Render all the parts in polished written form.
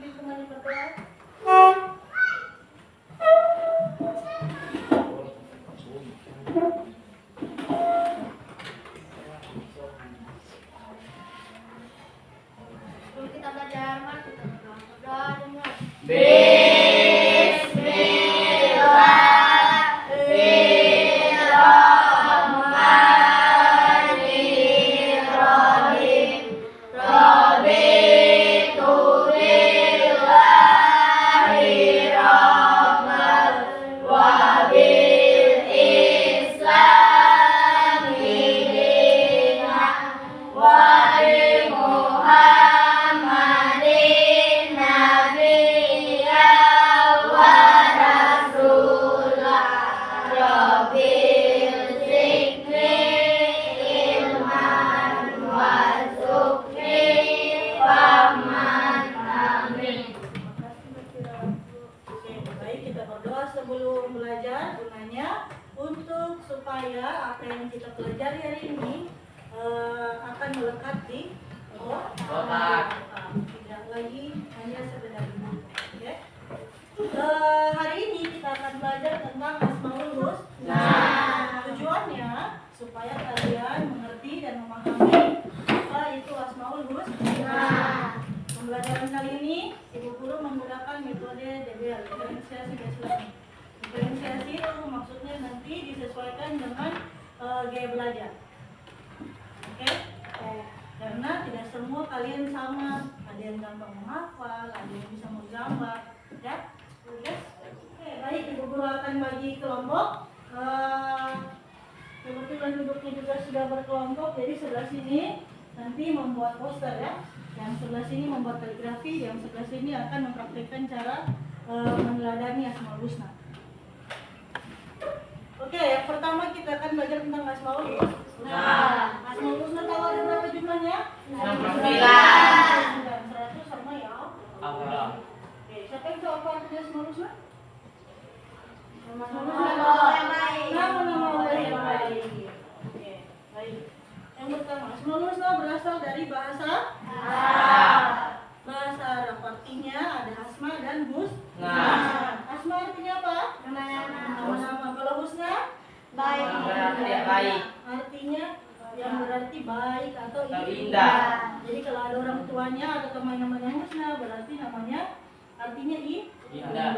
pimpin kembali berdoa. Sebelum kita belajar, mari kita berdoa dengan sebelum belajar gunanya untuk supaya apa yang kita pelajari hari ini akan melekat di otak. Tidak lagi hanya sekedar buku. Okay? Hari ini kita akan belajar tentang Asmaul Husna. Tujuannya supaya kalian mengerti dan memahami apa itu Asmaul Husna. Pembelajaran kali ini ibu guru menggunakan metode DBL, diferensiasi baseline. Diferensiasi itu maksudnya nanti disesuaikan dengan gaya belajar. Oke? Karena tidak semua kalian sama. Ada yang gampang menghafal, ada yang bisa menggambar, ya? Yes? Oke, baik, ibu guru akan bagi kelompok. Kebetulan duduknya juga sudah berkelompok, jadi sebelah sini nanti membuat poster, ya. Yang sebelah sini membuat kaligrafi, yang sebelah sini akan mempraktikkan cara meneladani Asmaul Husna. Oke, yang pertama kita akan belajar tentang Asmaul Husna. Asmaul Husna tahu ada berapa jumlahnya? 99. 100 sama ya? Oke, siapa yang tahu apa artinya Asmaul Husna? Nama-nama yang baik. Nama-nama yang baik. Oke, baik. Yang pertama, Asmaul Husna berasal dari bahasa Arab. Bahasa Arab artinya ada asma dan husna. Asma artinya apa? Nama-nama. Kalau husna? Baik. Baik. Artinya yang berarti baik atau indah. Jadi kalau ada orang tuanya atau teman namanya husna berarti namanya artinya indah.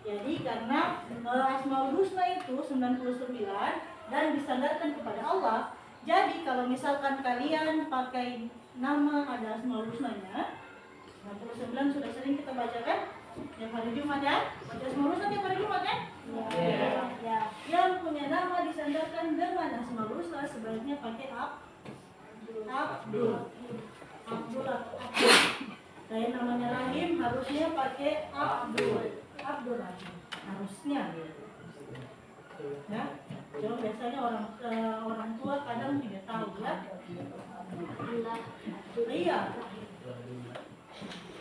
Jadi karena Asmaul Husna itu 99 dan disandarkan kepada Allah. Jadi kalau misalkan kalian pakai nama ada Asmaul Husnanya 99 sudah sering kita bacakan yang hari Jumat, ya. Baca Asmaul Husna tiap hari Jumat, ya? Ya. Yang punya nama disandarkan dengan Asmaul Husna sebaiknya pakai Abdul. Kayak namanya Rahim harusnya pakai Abdul Rahim. Harusnya gitu. Ya. Cuma biasanya orang tua kadang tidak tahu, ya. Iya.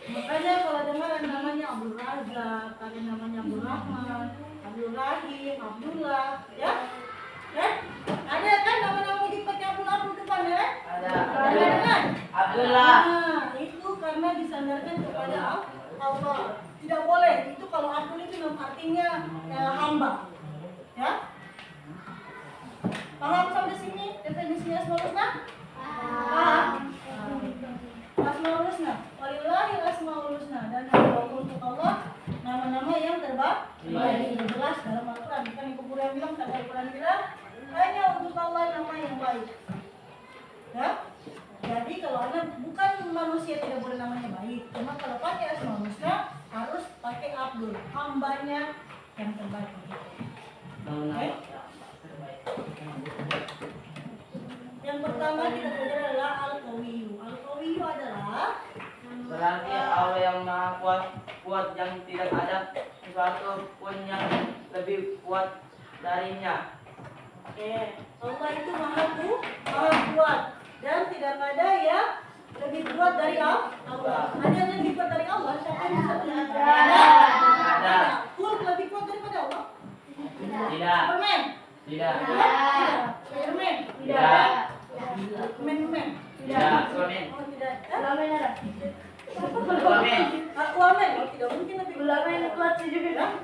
Makanya kalau dengar namanya Abdul Razak, ada namanya Abdul Rahman, Abdul Rahim, Abdullah, ya. Ya? Ada kan nama-nama gitu pakai Abdul depan, ya? Ada kan? Abdullah. Nah, itu karena disandarkan kepada Allah. Tidak boleh. Itu kalau Abdul itu artinya hamba. Ya? Paham sampai sini definisinya Asmaul Husna? Paham? Asmaul Husna, walillahil asmaul husna, dan untuk Allah nama-nama yang terbaik. Jelas dalam Al-Quran. Bukan Ibu Guru yang bilang, tapi Al-Quran bilang hanya untuk Allah nama yang baik. Ya? Jadi kalau anak bukan manusia tidak boleh namanya baik. Cuma kalau pakai Asmaul Husna harus pakai Abdul, hambanya yang terbaik. Oke? Yang pertama kita belajar adalah Al-Qawiyyu. Al-Qawiyyu adalah Berarti Allah yang maha kuat yang tidak ada sesuatu pun yang lebih kuat darinya. Oke, Allah itu maha kuat dan tidak ada yang lebih kuat dari Allah. Ada yang lebih kuat dari Allah? Siapa yang bisa bilang? Ada. Hulk lebih kuat daripada Allah? Tidak. Superman? Tidak. Spiderman? Tidak. Man? Tidak. Oh tidak. Amin. Aku amin. Oh, tidak mungkin lebih Ulama kuat sih juga.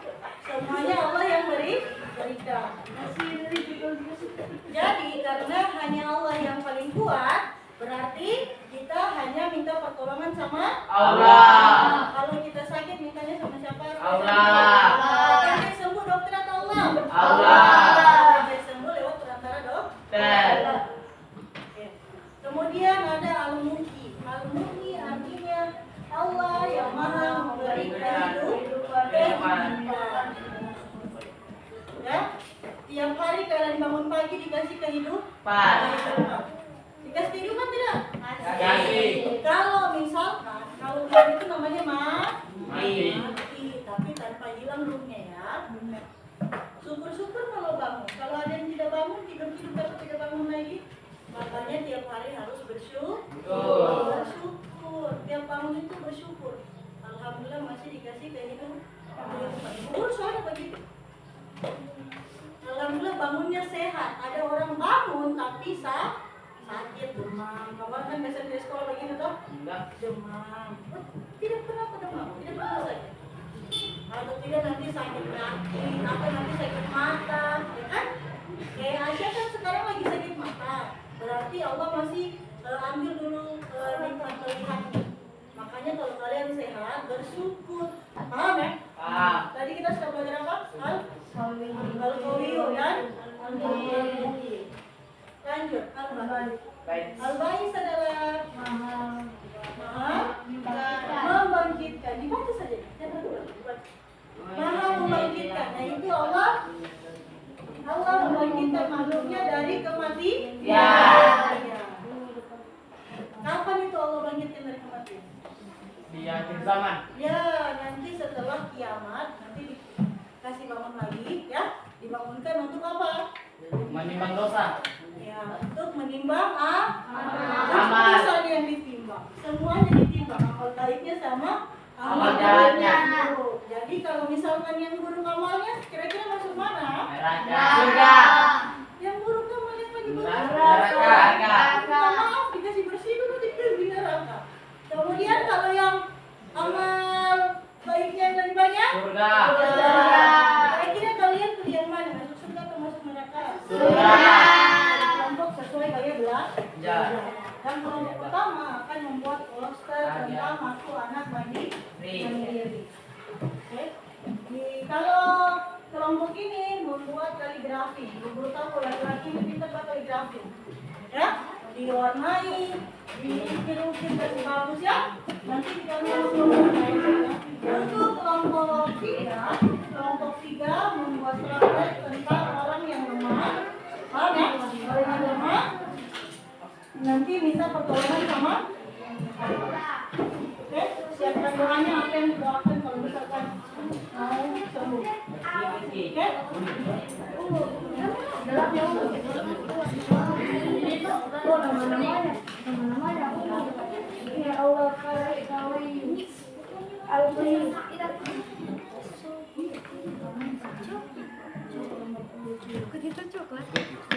semuanya Allah yang berikan. Jadi karena hanya Allah yang paling kuat, berarti kita hanya minta pertolongan sama Allah. Kalau kita sakit mintanya sama siapa? Allah. Sampai sembuh dokter atau Allah? Allah. Sampai sembuh lewat perantara Dokter. Oke. Kemudian ada al-muhyi. Al-muhyi artinya Allah yang maha memberikan kehidupan. Ya, tiap hari kalian bangun pagi dikasih kehidupan. Dikasih kehidupan tidak? Kasih. Kalau misalkan, kalau dia itu namanya Mati. tapi tanpa hilang ruhnya ya. Syukur-syukur kalau bangun. Kalau ada yang tidak bangun, tidur-tidur tapi tidak bangun lagi, makanya tiap hari harus bersyukur. Bersyukur. Tiap bangun itu bersyukur. Alhamdulillah masih dikasih kehidupan. Syukur soalnya begitu. Alhamdulillah bangunnya sehat. Ada orang bangun tapi sakit, demam. Kawan kan biasa di sekolah begitu toh? Demam. Tidak pernah demam, tidak pernah sakit. Atau tidak nanti sakit kaki, atau nanti sakit mata, ya kan? Kayak Aisyah kan sekarang lagi sakit mata. Berarti Allah masih ambil dulu nikmat melihat. Makanya kalau kalian sehat, bersyukur. Paham ya? Paham. Tadi kita sudah belajar apa? Al-Qawiyu kan? Al-Qawiyu. Lanjut, Al-Ba'is. Al-Ba'is adalah membangkitkan. Dibaca saja. Jangan lupa. Maha membangkitkan. Nah itu Allah membangkitkan makhluknya dari kematian. Ya. Kapan itu Allah bangkitkan dari kematian? Di akhir zaman. Ya, nanti setelah kiamat nanti dikasih bangun lagi, ya. Dibangunkan untuk apa? Menimbang dosa. Ya, untuk menimbang Amal. dosa yang ditimbang. Semuanya ditimbang. Amal baiknya sama Amal jahatnya. Jadi kalau misalkan yang buruk amalnya, kira-kira masuk mana? Neraka. Surga. Yang buruk amal yang lagi buruk. Neraka. Minta maaf dikasih bersih dulu di neraka. Kemudian kalau yang amal baiknya yang lebih banyak, Surga. kira-kira kalian pilih yang mana? Masuk surga atau masuk neraka? Surga. Kelompok sesuai gaya Ya. Dan kelompok pertama akan membuat poster tentang aku anak mandiri. Oke. Kalau kelompok ini membuat kaligrafi, guru tahu laki-laki ini pintar buat kaligrafi, ya, diwarnai, diukir-ukir dari bagus ya. Nanti kita lihat untuk kelompok tiga membuat surat tentang orang yang lemah, paham ya? Orang yang lemah nanti minta pertolongan sama Allah. Oke, siapkan doanya apa yang doakan kalau misalkan mau sembuh. Oke? Dalamnya ya Allah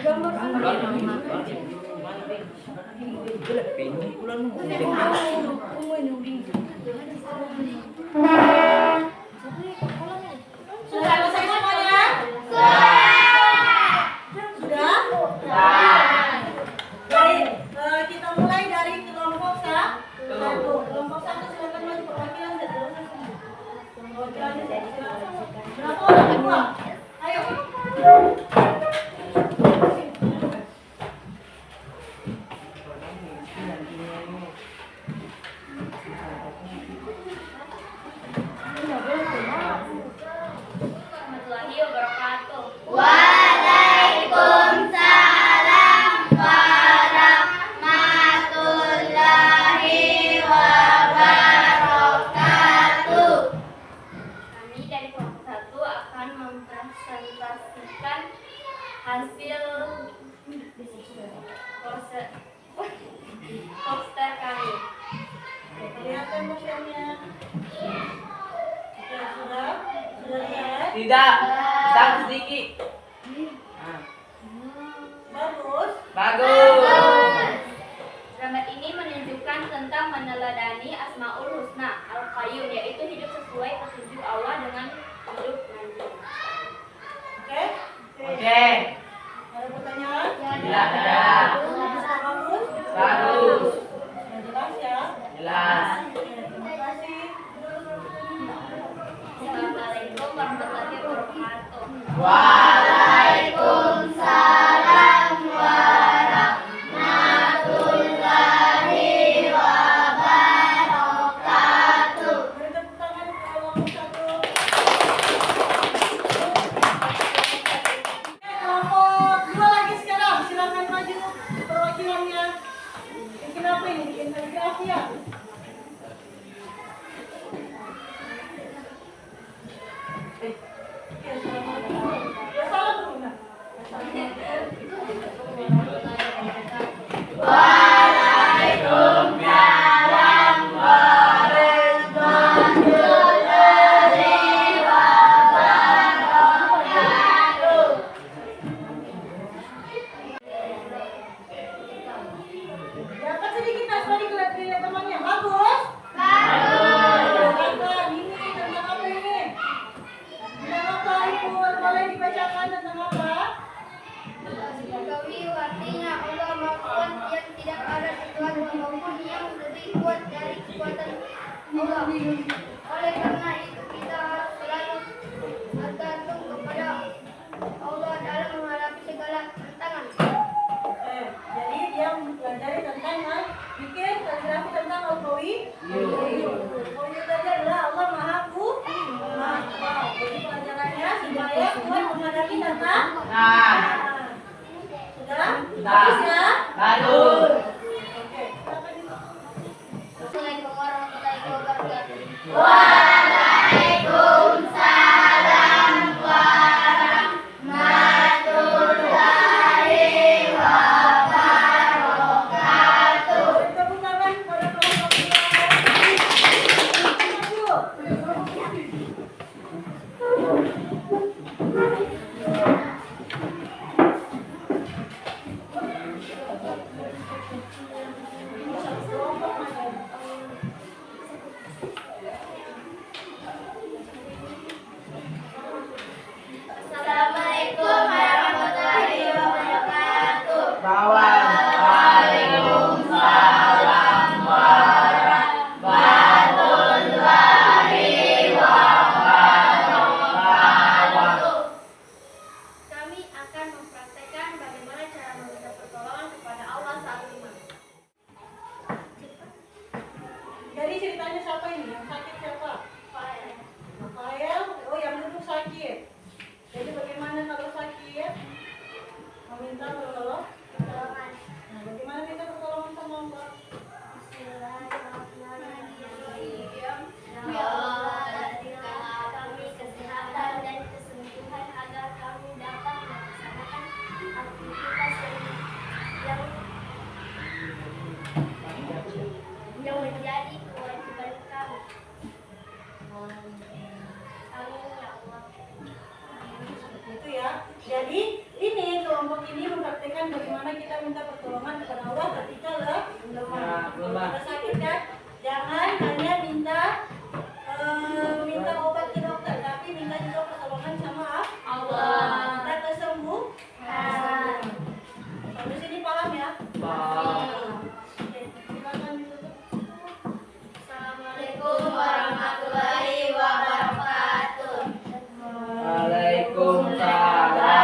gambar sudah selesai semuanya? Sudah? Baik, kita mulai dari kelompok satu. Kelompok satu silakan maju perwakilan perwakilannya silakan. Berapa orang semua? Ayo. Warahmatullahi wabarakatuh. Waalaikumsalam warahmatullahi wabarakatuh. Kami dari kelompok 1 akan mempresentasikan hasil poster kami. Kelihatan posternya? Oke, sudah? Sudah lihat? Tidak. Sedang sedikit. Bagus. Bagus. Gambar ini menunjukkan tentang meneladani asma Asmaul Husna Al-Qayyum, yaitu hidup sesuai petunjuk Allah dengan hidup mandiri. Oke? Oke. Ada pertanyaan? Tidak ada. Bagus? Bagus. Ya, jelas ya? Jelas. Oke, terima kasih. Assalamualaikum warahmatullahi wabarakatuh. Waalaikumsalam warahmatullahi wabarakatuh. Beri tepuk tangan kelompok 1. Kelompok 2 lagi sekarang. Silakan maju perwakilannya. Bikin apa ini? Bikin kaligrafi ya? Ya, assalamualaikum. Ya, salam dulu, Nak. Waalaikumsalam warahmatullahi wabarakatuh. Dapat sedikit asmadi kelihatan temannya. Bagus? Silakan. Ini tentang apa ini? Tentang apa, Ibu? Boleh dibacakan tentang apa? Kawi artinya Allah Maha Kuat yang tidak ada sesuatu apapun yang lebih kuat dari kekuatan Allah. Oleh karena itu kita harus selalu bergantung kepada Allah dalam menghadapi segala tantangan. Jadi dia mempelajari tentang bikin kaligrafi tentang Al-Qawi. Al-Qawi tadi adalah Allah Maha Kuat. Jadi pelajarannya supaya kuat menghadapi tantangan. Sudah? Bagus ya? Bagus. Oke, silakan Ibu. Assalamualaikum warahmatullahi wabarakatuh. Waalaikumsalam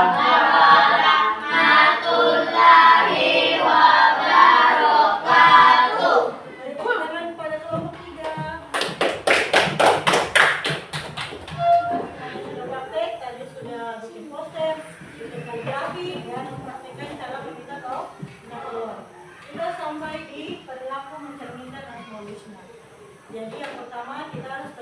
warahmatullahi wabarakatuh. Beri tepuk tangan pada kelompok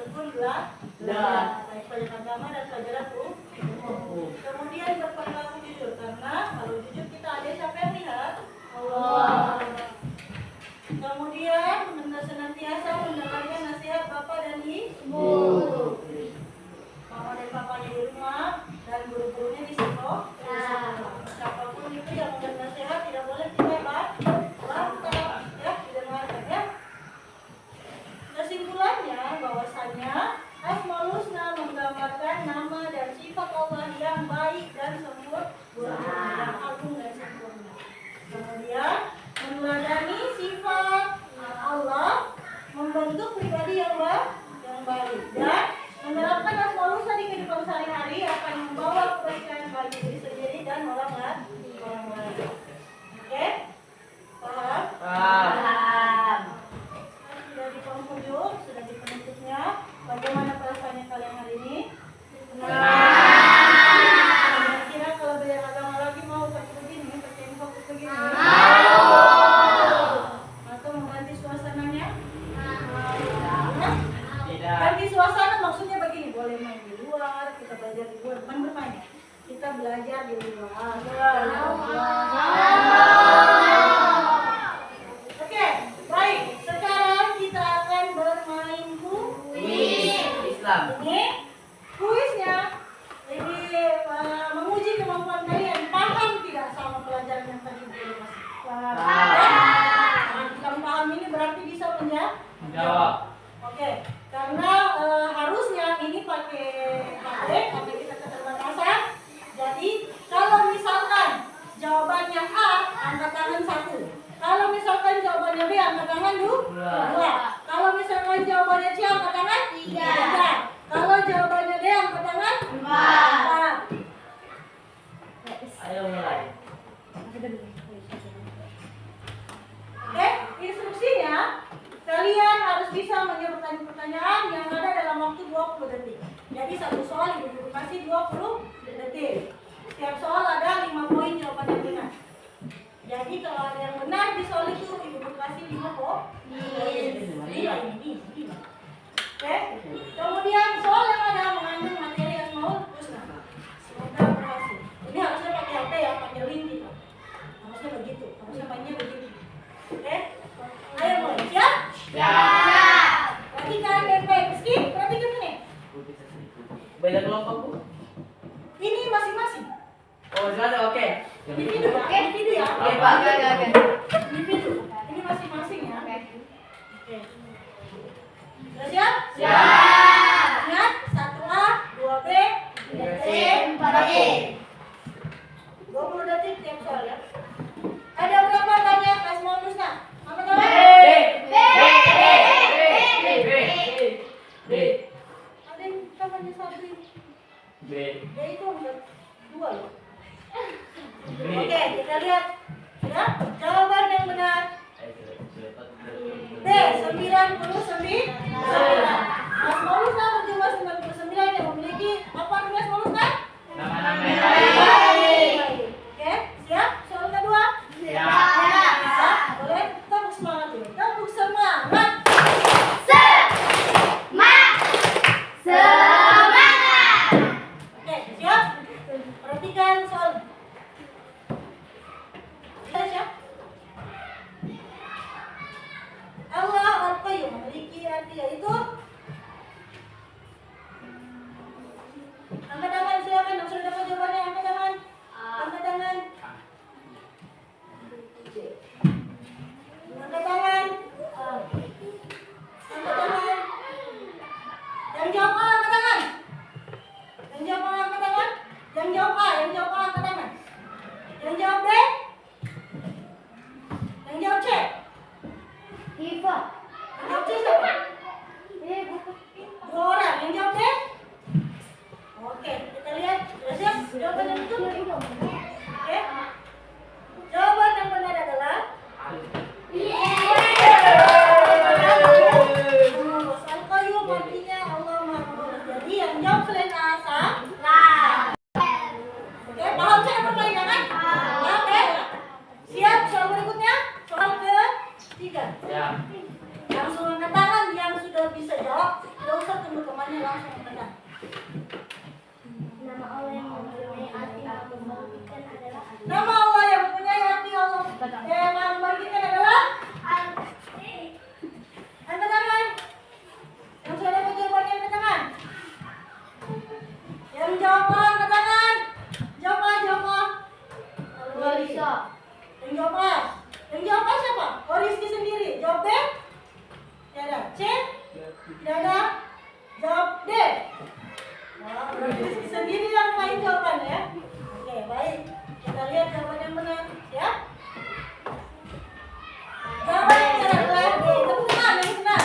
5 yang baik dan menerapkan asmaul husna di kehidupan sehari-hari akan membawa kebaikan bagi diri sendiri dan orang lain. Oke? Paham? Paham. Sudah di penghujung, sudah di penutupnya. Bagaimana perasaannya kalian hari ini? Kira kalau belajar agama lagi mau pakai begini, pakai fokus begini? Atau mau ganti suasananya? Tidak. Ganti suasana maksudnya begini, boleh main di luar, kita belajar di luar, bukan bermain. Kita belajar di luar. Oke, baik. Sekarang kita akan bermain kuis. Islam. Ini kuisnya ini menguji kemampuan kalian paham tidak sama pelajaran yang tadi dibahas. Paham? Nah, kita paham ini berarti bisa Menjawab. Oke, karena harusnya ini pakai HP, tapi kita keterbatasan. Jadi kalau misalkan jawabannya A, angkat tangan 1. Kalau misalkan jawabannya B, angkat tangan 2. Kalau misalkan jawabannya C, angkat tangan 3. Kalau jawabannya D, angkat tangan 4. Ayo mulai. Oke, instruksinya kalian harus bisa menjawab pertanyaan yang ada dalam waktu 20 detik. Jadi satu soal ibu kasih 20 detik. Setiap soal ada 5 poin jawaban yang benar. Jadi kalau ada yang benar di soal itu ibu kasih 5 poin. Oke. Kemudian soal yang ada mengandung materi asmaul husna. Semoga berhasil. Ini harusnya pakai HP ya, pakai link gitu. Harusnya begitu. Harusnya mainnya begitu. Oke. Ayo mulai. Siap? Perhatikan baik-baik. Meski perhatikan ini. Beda kelompok, Bu. Ini masing-masing. Oh, jelas, oke. Individu ya. Individu ya. Oke, Pak. Individu. Ini masing-masing ya. Oke. Sudah siap? Siap. Ingat 1A, 2B, 3C, 4D. 20 detik tiap soal ya. Ada berapa banyak asmaul husna? Angkat tangan. B. Ada yang tangannya satu ini. B. B itu angkat 2 loh. B. Oke, kita lihat. Ya, jawaban yang benar. B, 99. Asmaul husna berjumlah 99 yang memiliki apa namanya asmaul husna? Nama-nama. Oke, siap? Soal kedua? Siap. Boleh tepuk semangat dulu. Tepuk semangat. Oke, siap? Perhatikan soal. Siap? Allah Al-Qayyum memiliki arti yaitu angkat tangan silakan yang sudah dapat jawabannya angkat tangan. Angkat tangan. Angkat tangan. Angkat tangan. Yang jawab A angkat tangan. Yang jawab A angkat tangan. Yang jawab A, yang jawab A angkat tangan. Yang jawab B. Yang jawab C. Yang jawab C siapa? 2 orang. Yang jawab D. Oke, kita lihat. Sudah siap? Jawaban yang betul. Oke. Jawaban yang benar adalah Al-Qayyum artinya Allah Maha Kuasa. Jadi yang jawab selain A salah. Oke, paham saya permainan kan? Oke. Siap soal berikutnya? Soal ketiga. Ya. Langsung angkat tangan yang sudah bisa jawab. Tidak usah tunggu temannya, langsung angkat tangan. Nama Allah yang mempunyai arti membangkitkan adalah Nama Allah yang mempunyai arti Allah yang membangkitkan adalah angkat tangan. Yang sudah dapat jawabannya angkat tangan. Yang jawab A angkat tangan. Jawab A, jawab A. Yang jawab A. Yang jawab A siapa? Oh, Rizky sendiri. Jawab B? Tidak ada. C? Tidak ada. Jawab D. Wah, berarti Rizky sendiri yang main jawabannya ya. Oke, baik. Kita lihat jawaban yang benar. Ya? Jawaban yang benar adalah D. Tepuk tangan yang benar.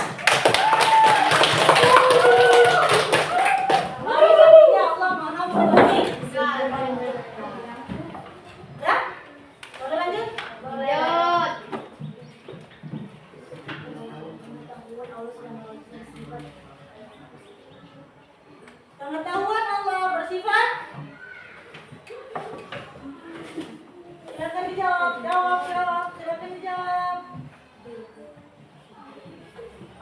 Pengetahuan Allah bersifat. Silakan dijawab, jawab. Silakan dijawab.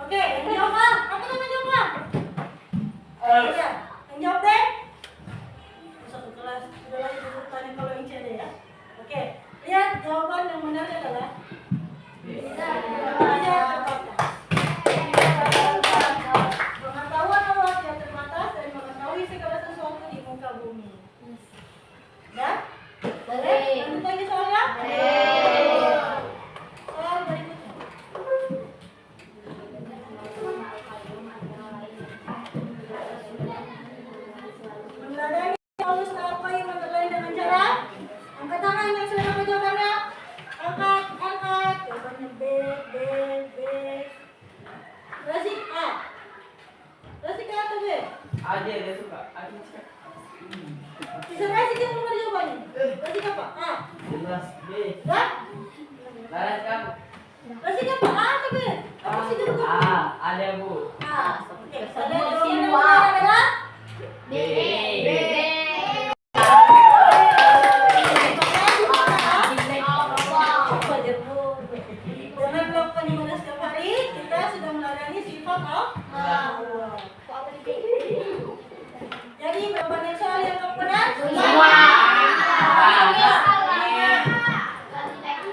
Oke, yang jawab A. Apa nama jawab A? Iya, yang jawab B. Satu kelas, sudah lagi tanya kalau yang C ada ya. Oke, lihat jawaban yang benar adalah pengetahuan Allah tidak terbatas dan mengetahui segala sesuatu di muka bumi. Ya? Boleh? Lanjut lagi soalnya? Soal berikutnya. Meneladani Allah apa yang meneladani dengan cara angkat tangan yang sudah dapat jawabannya. Angkat. Jawabannya B. Rasik A. Rasik A atau B? Aja dia suka. Bisa Rasik yang belum ada jawabannya. Rasik apa? A. Jelas B. Ya? Laras kamu. Rasik apa? A atau B? Apa sih dulu? Ada Bu. A. Oke, kalian jawaban yang benar adalah B. dengan melakukan ibadah setiap hari, kita sudah meladani sifat Allah. Jadi berapa soal yang benar? Semua.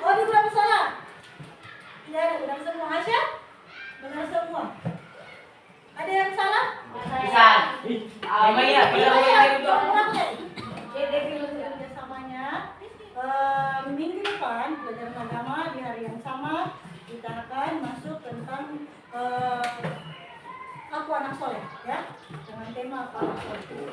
Oh, ini berapa salah? Tidak ada, benar semua. Asya? Benar semua. Ada yang salah? Bisa. Memang iya, Kerjasamanya minggu depan pelajaran agama di hari yang sama kita akan masuk tentang aku anak soleh ya, dengan tema aku anak soleh.